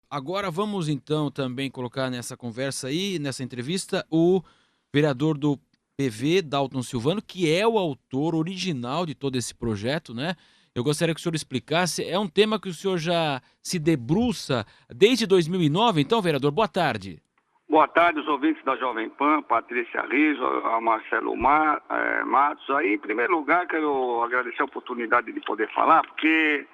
Agora vamos então também colocar nessa conversa aí, nessa entrevista, o vereador do PV, Dalton Silvano, que é o autor original de todo esse projeto, né? Eu gostaria que o senhor explicasse. É um tema que o senhor já se debruça desde 2009, então, vereador, boa tarde. Boa tarde, os ouvintes da Jovem Pan, Patrícia Riso, a Marcelo Matos. Aí, em primeiro lugar, quero agradecer a oportunidade de poder falar, porque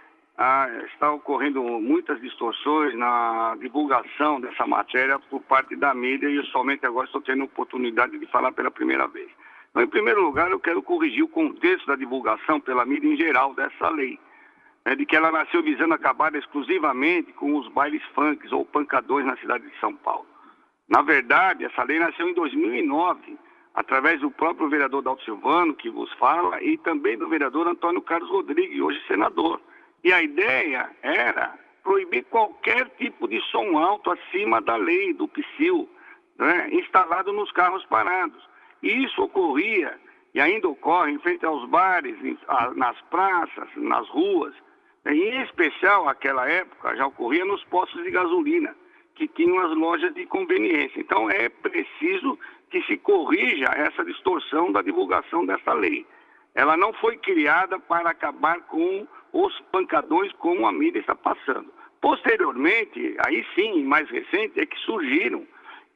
está ocorrendo muitas distorções na divulgação dessa matéria por parte da mídia e eu somente agora estou tendo a oportunidade de falar pela primeira vez. Então, em primeiro lugar, eu quero corrigir o contexto da divulgação pela mídia em geral dessa lei, né, de que ela nasceu visando acabar exclusivamente com os bailes funks ou pancadões na cidade de São Paulo. Na verdade, essa lei nasceu em 2009, através do próprio vereador Dalton Silvano, que vos fala, e também do vereador Antônio Carlos Rodrigues, hoje senador. E a ideia era proibir qualquer tipo de som alto acima da lei, do PSIL, né, instalado nos carros parados. E isso ocorria, e ainda ocorre, em frente aos bares, nas praças, nas ruas. Em especial, naquela época, já ocorria nos postos de gasolina, que tinham as lojas de conveniência. Então, é preciso que se corrija essa distorção da divulgação dessa lei. Ela não foi criada para acabar com os pancadões como a mídia está passando. Posteriormente, aí sim, mais recente, é que surgiram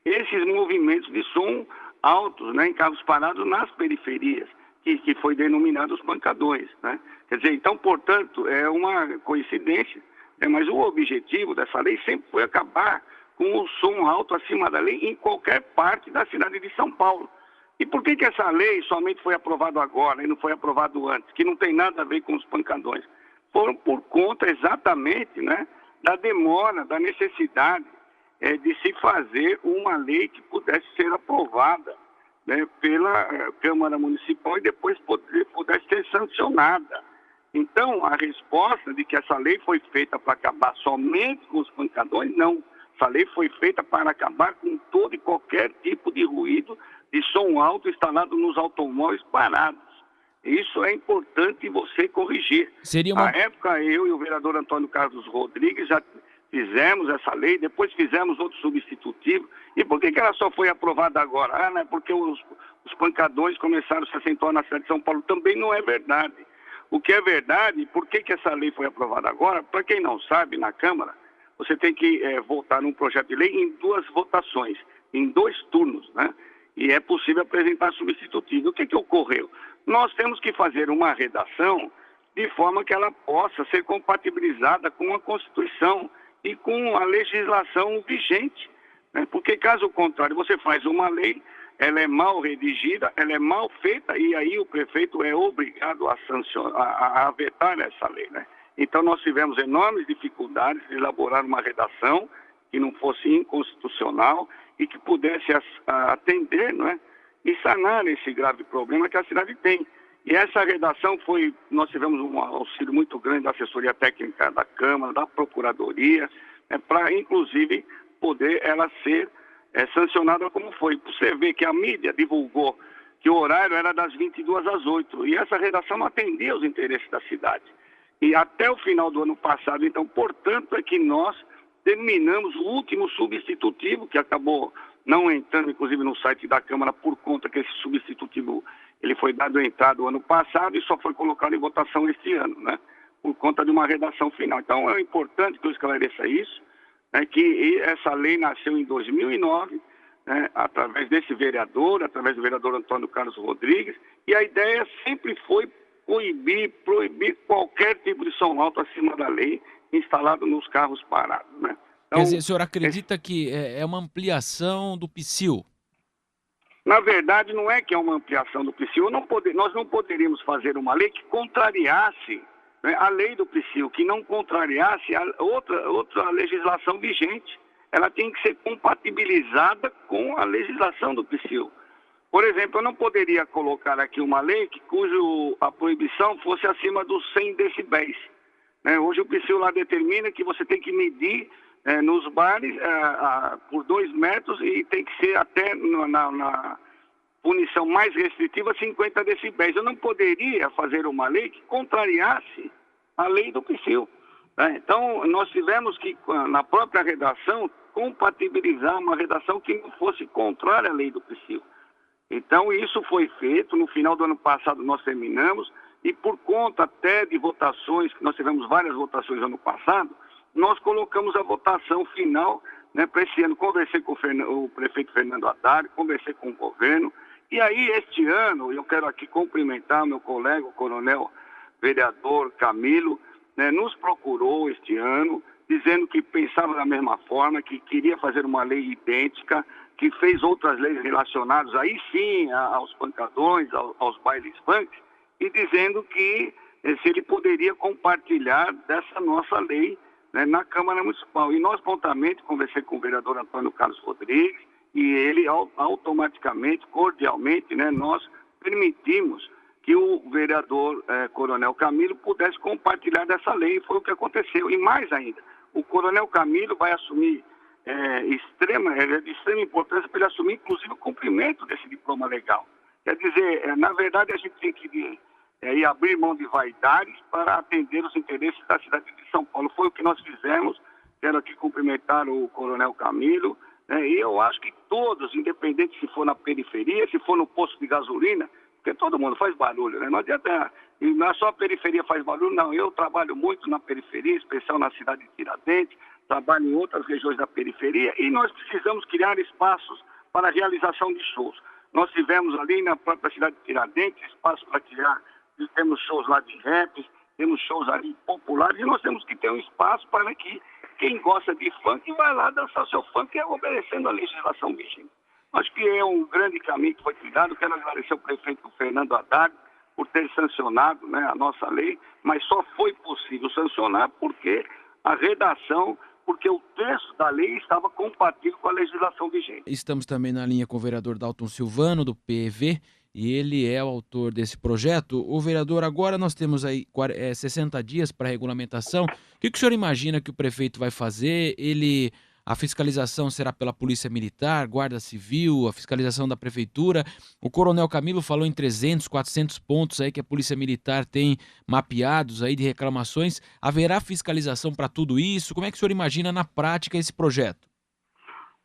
esses movimentos de som altos, né, em carros parados nas periferias, que foi denominado os pancadões, né? Quer dizer, então, portanto, é uma coincidência, mas o objetivo dessa lei sempre foi acabar com o som alto acima da lei em qualquer parte da cidade de São Paulo. E por que essa lei somente foi aprovada agora e não foi aprovado antes, que não tem nada a ver com os pancadões? Foram por conta exatamente, né, da demora, da necessidade de se fazer uma lei que pudesse ser aprovada, né, pela Câmara Municipal e depois pudesse ser sancionada. Então, a resposta de que essa lei foi feita para acabar somente com os pancadões, não. Essa lei foi feita para acabar com todo e qualquer tipo de ruído de som alto instalado nos automóveis parados. Isso é importante você corrigir. Seria Na uma. época, eu e o vereador Antônio Carlos Rodrigues já fizemos essa lei, depois fizemos outro substitutivo. E por que ela só foi aprovada agora? Né? Porque os pancadões começaram a se acentuar na cidade de São Paulo. Também não é verdade. O que é verdade, por que essa lei foi aprovada agora? Para quem não sabe, na Câmara, você tem que votar num projeto de lei em 2 votações, em 2 turnos, né? E é possível apresentar substitutivo. O que ocorreu? Nós temos que fazer uma redação de forma que ela possa ser compatibilizada com a Constituição e com a legislação vigente, né? Porque, caso contrário, você faz uma lei, ela é mal redigida, ela é mal feita e aí o prefeito é obrigado a vetar essa lei, né? Então, nós tivemos enormes dificuldades de elaborar uma redação que não fosse inconstitucional e que pudesse atender, não é, e sanar esse grave problema que a cidade tem. E essa redação nós tivemos um auxílio muito grande da assessoria técnica da Câmara, da Procuradoria, para, inclusive, poder ela ser sancionada como foi. Você vê que a mídia divulgou que o horário era das 22 às 8 e essa redação não atendia aos interesses da cidade. E até o final do ano passado, então, portanto, é que nós terminamos o último substitutivo, que acabou não entrando, inclusive, no site da Câmara, por conta que esse substitutivo ele foi dado entrada o ano passado e só foi colocado em votação este ano, né? Por conta de uma redação final. Então, é importante que eu esclareça isso, né, que essa lei nasceu em 2009, né, através desse vereador, através do vereador Antônio Carlos Rodrigues, e a ideia sempre foi proibir qualquer tipo de som alto acima da lei instalado nos carros parados, né? Quer Então, dizer, o senhor acredita que é uma ampliação do PSIL? na verdade, não é que é uma ampliação do PSIL. Nós não poderíamos fazer uma lei que contrariasse, né, a lei do PSIL, que não contrariasse outra legislação vigente. Ela tem que ser compatibilizada com a legislação do PSIL. Por exemplo, eu não poderia colocar aqui uma lei a proibição fosse acima dos 100 decibéis. Né? Hoje o PSIL lá determina que você tem que medir nos bares por 2 metros e tem que ser até na punição mais restritiva 50 decibéis. Eu não poderia fazer uma lei que contrariasse a lei do PSIL. Né? Então, nós tivemos que, na própria redação, compatibilizar uma redação que não fosse contrária à lei do psil. Então, isso foi feito. No final do ano passado, nós terminamos, e por conta até de votações, que nós tivemos várias votações no ano passado, nós colocamos a votação final, né, para esse ano. Conversei com o prefeito Fernando Haddad, conversei com o governo, e aí este ano, eu quero aqui cumprimentar meu colega, o coronel vereador Camilo, né, nos procurou este ano, dizendo que pensava da mesma forma, que queria fazer uma lei idêntica, que fez outras leis relacionadas aí sim aos pancadões, aos bailes funk, e dizendo que se ele poderia compartilhar dessa nossa lei, né, na Câmara Municipal. E nós prontamente conversei com o vereador Antônio Carlos Rodrigues, e ele automaticamente, cordialmente, né, nós permitimos que o vereador Coronel Camilo pudesse compartilhar dessa lei, e foi o que aconteceu. E mais ainda, o Coronel Camilo vai assumir de extrema importância para ele assumir, inclusive, o cumprimento desse diploma legal. Quer dizer, na verdade, a gente tem que ir abrir mão de vaidades para atender os interesses da cidade de São Paulo. Foi o que nós fizemos. Quero aqui cumprimentar o Coronel Camilo, né, e eu acho que todos, independente se for na periferia, se for no posto de gasolina, porque todo mundo faz barulho, né? Não adianta, e não é só a periferia faz barulho, não. Eu trabalho muito na periferia, em especial na cidade de Tiradentes, trabalho em outras regiões da periferia, e nós precisamos criar espaços para a realização de shows. Nós tivemos ali na própria cidade de Tiradentes espaço para criar, temos shows lá de rap, temos shows ali populares, e nós temos que ter um espaço para que quem gosta de funk vai lá dançar seu funk, obedecendo a legislação vigente. Acho que é um grande caminho que foi trilhado. Quero agradecer ao prefeito Fernando Haddad por ter sancionado, né, a nossa lei, mas só foi possível sancionar porque a redação, porque o texto da lei estava compatível com a legislação vigente. Estamos também na linha com o vereador Dalton Silvano, do PV, e ele é o autor desse projeto. O vereador, agora nós temos aí 60 dias para regulamentação. O que o senhor imagina que o prefeito vai fazer? A fiscalização será pela Polícia Militar, Guarda Civil, a fiscalização da Prefeitura. O Coronel Camilo falou em 300, 400 pontos aí que a Polícia Militar tem mapeados aí de reclamações. Haverá fiscalização para tudo isso? Como é que o senhor imagina na prática esse projeto?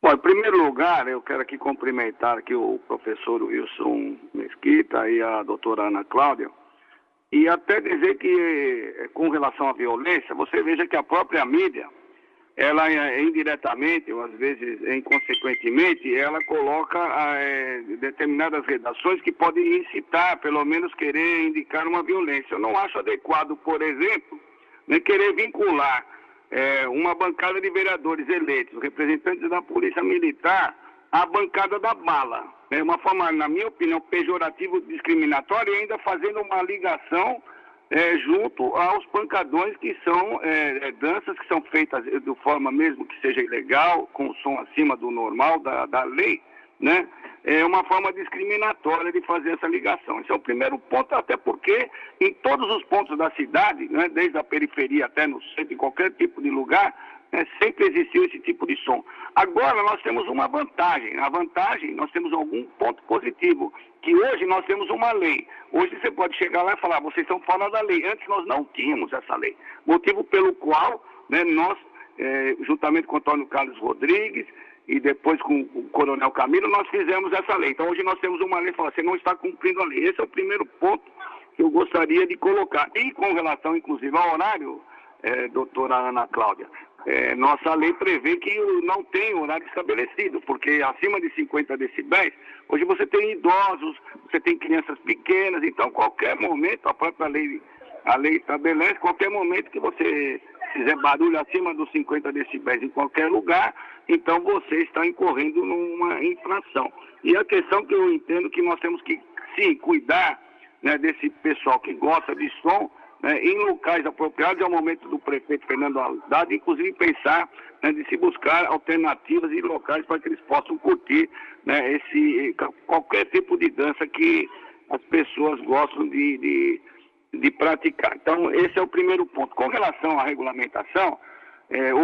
Bom, em primeiro lugar, eu quero aqui cumprimentar aqui o professor Wilson Mesquita e a doutora Ana Cláudia, e até dizer que, com relação à violência, você veja que a própria mídia, ela indiretamente, ou às vezes inconsequentemente, ela coloca determinadas redações que podem incitar, pelo menos querer indicar uma violência. Eu não acho adequado, por exemplo, né, querer vincular uma bancada de vereadores eleitos, representantes da Polícia Militar, à bancada da bala. É uma forma, na minha opinião, pejorativa, discriminatória, e ainda fazendo uma ligação junto aos pancadões, que são danças que são feitas de forma mesmo que seja ilegal, com som acima do normal, da lei, né? É uma forma discriminatória de fazer essa ligação. Esse é o primeiro ponto, até porque em todos os pontos da cidade, né, desde a periferia até no centro, em qualquer tipo de lugar, sempre existiu esse tipo de som. Agora nós temos uma vantagem. A vantagem, nós temos algum ponto positivo, que hoje nós temos uma lei. Hoje você pode chegar lá e falar, vocês estão fora da lei. Antes nós não tínhamos essa lei. Motivo pelo qual, né, nós, juntamente com o Antônio Carlos Rodrigues e depois com o Coronel Camilo, nós fizemos essa lei. Então hoje nós temos uma lei que fala, você não está cumprindo a lei. Esse é o primeiro ponto que eu gostaria de colocar. E com relação, inclusive, ao horário, doutora Ana Cláudia, nossa lei prevê que não tem horário estabelecido, porque acima de 50 decibéis, hoje você tem idosos, você tem crianças pequenas, então qualquer momento, a própria lei, estabelece, qualquer momento que você fizer barulho acima dos 50 decibéis em qualquer lugar, então você está incorrendo numa infração. E a questão que eu entendo que nós temos que, sim, cuidar, né, desse pessoal que gosta de som, em locais apropriados. É o momento do prefeito Fernando Haddad, inclusive pensar, né, de se buscar alternativas e locais para que eles possam curtir, né, qualquer tipo de dança que as pessoas gostam de praticar. Então, esse é o primeiro ponto. Com relação à regulamentação,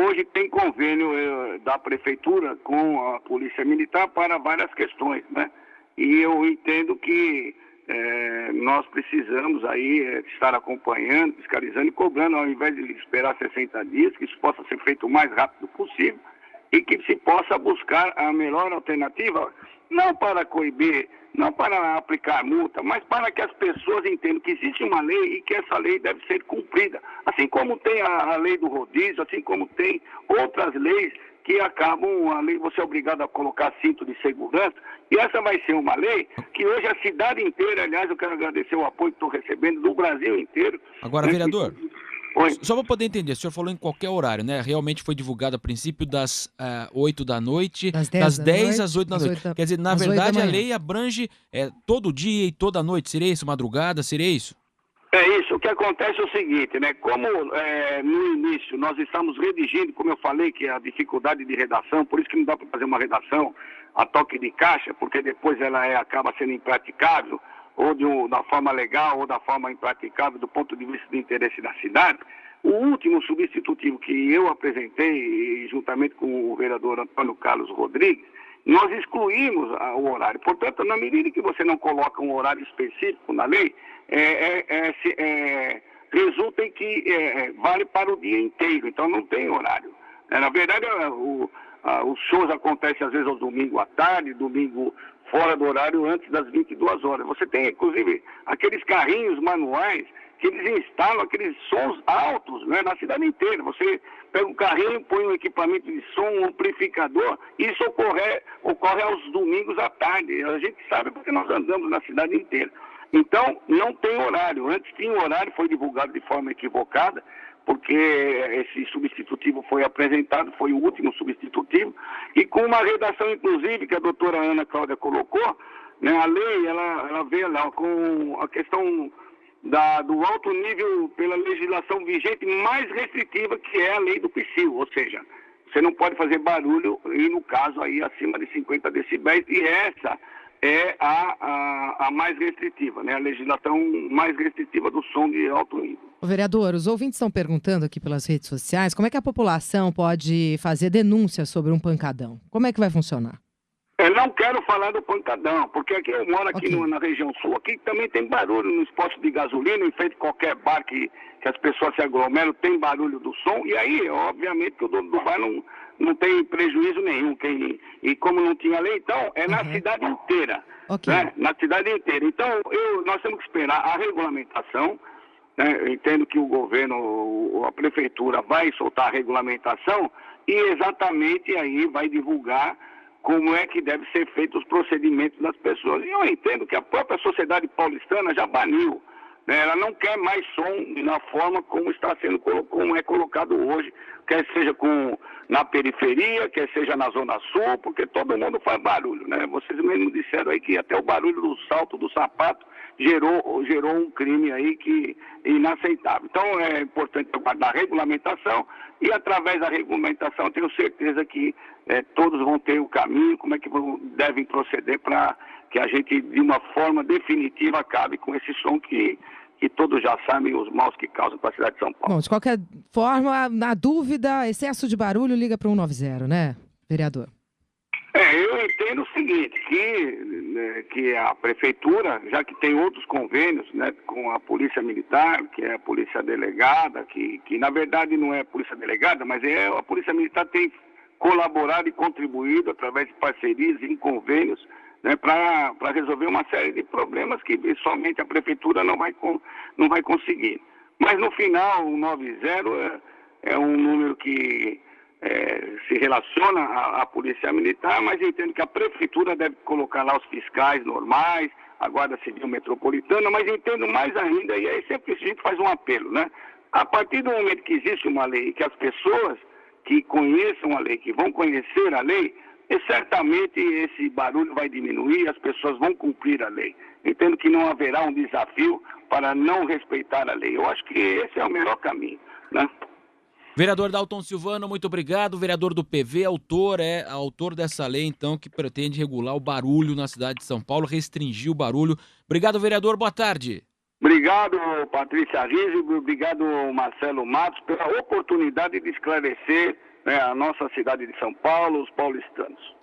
hoje tem convênio da Prefeitura com a Polícia Militar para várias questões, né? E eu entendo que nós precisamos aí estar acompanhando, fiscalizando e cobrando, ao invés de esperar 60 dias, que isso possa ser feito o mais rápido possível e que se possa buscar a melhor alternativa, não para coibir, não para aplicar multa, mas para que as pessoas entendam que existe uma lei e que essa lei deve ser cumprida. Assim como tem a lei do rodízio, assim como tem outras leis que acabam, a lei você é obrigado a colocar cinto de segurança, e essa vai ser uma lei que hoje a cidade inteira, aliás, eu quero agradecer o apoio que estou recebendo do Brasil inteiro. Agora, né, vereador, Oi. só para poder entender, o senhor falou em qualquer horário, né? Realmente foi divulgado a princípio das 8 da noite, Das das 10 da 10 noite, às 8 da às noite. 8 da- Quer dizer, na às 8 da verdade, a manhã. lei abrange todo dia e toda noite. Seria isso? Madrugada? Seria isso? É isso, o que acontece é o seguinte, né? Como no início nós estamos redigindo, como eu falei, que a dificuldade de redação, por isso que não dá para fazer uma redação a toque de caixa, porque depois ela acaba sendo impraticável, ou da forma legal, ou da forma impraticável do ponto de vista do interesse da cidade. O último substitutivo que eu apresentei, juntamente com o vereador Antônio Carlos Rodrigues, nós excluímos o horário. Portanto, na medida que você não coloca um horário específico na lei, resulta em que vale para o dia inteiro, então não tem horário. Na verdade, os shows acontecem às vezes aos domingos à tarde, domingo fora do horário antes das 22 horas. Você tem, inclusive, aqueles carrinhos manuais que eles instalam aqueles sons altos, né, na cidade inteira. Você pega um carrinho, põe um equipamento de som, um amplificador, e isso ocorre aos domingos à tarde. A gente sabe porque nós andamos na cidade inteira. Então, não tem horário. Antes tinha um horário, foi divulgado de forma equivocada, porque esse substitutivo foi apresentado, foi o último substitutivo, e com uma redação, inclusive, que a doutora Ana Cláudia colocou, né, a lei, ela veio lá com a questão do alto nível pela legislação vigente mais restritiva, que é a lei do PSIL, ou seja, você não pode fazer barulho, e no caso aí acima de 50 decibéis, e essa é a mais restritiva, né? A legislação mais restritiva do som de alto nível. Ô, vereador, os ouvintes estão perguntando aqui pelas redes sociais como é que a população pode fazer denúncia sobre um pancadão. Como é que vai funcionar? Eu não quero falar do pancadão, porque aqui eu moro aqui Ok. na região sul, aqui também tem barulho nos postos de gasolina, em frente a qualquer bar que as pessoas se aglomeram, tem barulho do som, e aí, obviamente, que o dono do bar não tem prejuízo nenhum. E como não tinha lei, então, é na cidade inteira. Ok. Né? Na cidade inteira. Então, nós temos que esperar a regulamentação, né? Eu entendo que o governo, a prefeitura vai soltar a regulamentação e exatamente aí vai divulgar como é que deve ser feito os procedimentos das pessoas. E eu entendo que a própria sociedade paulistana já baniu, né? Ela não quer mais som na forma como está sendo como é colocado hoje, quer seja na periferia, quer seja na zona sul, porque todo mundo faz barulho, né? Vocês mesmos disseram aí que até o barulho do salto, do sapato, gerou um crime aí que é inaceitável. Então é importante aguardar a regulamentação e através da regulamentação eu tenho certeza que todos vão ter o caminho, como é que devem proceder para que a gente de uma forma definitiva acabe com esse som que todos já sabem os maus que causam para a cidade de São Paulo. Bom, de qualquer forma, na dúvida, excesso de barulho, liga para 190, né, vereador? Eu entendo o seguinte, que a prefeitura, já que tem outros convênios, né, com a polícia militar, que é a polícia delegada, que na verdade não é a polícia delegada, mas a polícia militar tem colaborado e contribuído através de parcerias em convênios, né, para resolver uma série de problemas que somente a prefeitura não vai conseguir. Mas no final, o 90 é um número que se relaciona à polícia militar, mas eu entendo que a prefeitura deve colocar lá os fiscais normais, a Guarda Civil Metropolitana, mas entendo mais ainda, e aí sempre a gente faz um apelo, né? A partir do momento que existe uma lei, que as pessoas que conheçam a lei, que vão conhecer a lei, certamente esse barulho vai diminuir, as pessoas vão cumprir a lei. Entendo que não haverá um desafio para não respeitar a lei. Eu acho que esse é o melhor caminho, né? Vereador Dalton Silvano, muito obrigado. Vereador do PV, autor dessa lei, então, que pretende regular o barulho na cidade de São Paulo, restringir o barulho. Obrigado, vereador. Boa tarde. Obrigado, Patrícia Rizzo, obrigado, Marcelo Matos, pela oportunidade de esclarecer, né, a nossa cidade de São Paulo, os paulistanos.